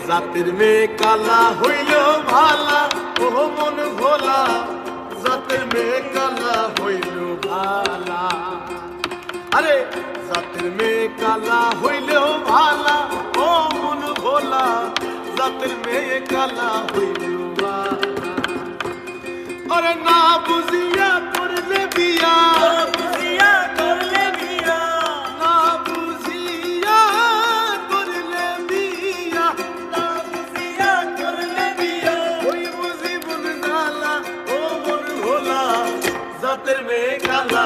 জাতের মেয়ে কালা হইল ভালা, ও মন ভোলা, জাতের মেয়ে কালা হইল ভালা। আরে জাতের মেয়ে কালা হইলেও ভালা, ও মন ভোলা, জাতের মেয়ে কালা হইলেও ভালা। আরে না বুঝিয়া করলে বিয়া, বুঝিয়া করলে বিয়া, না বুঝিয়া করলে বিয়া, না বুঝিয়া করলে বিয়া, ওই বুঝি বুঝ নালা, ও মন ভোলা, জাতের মেয়ে কালা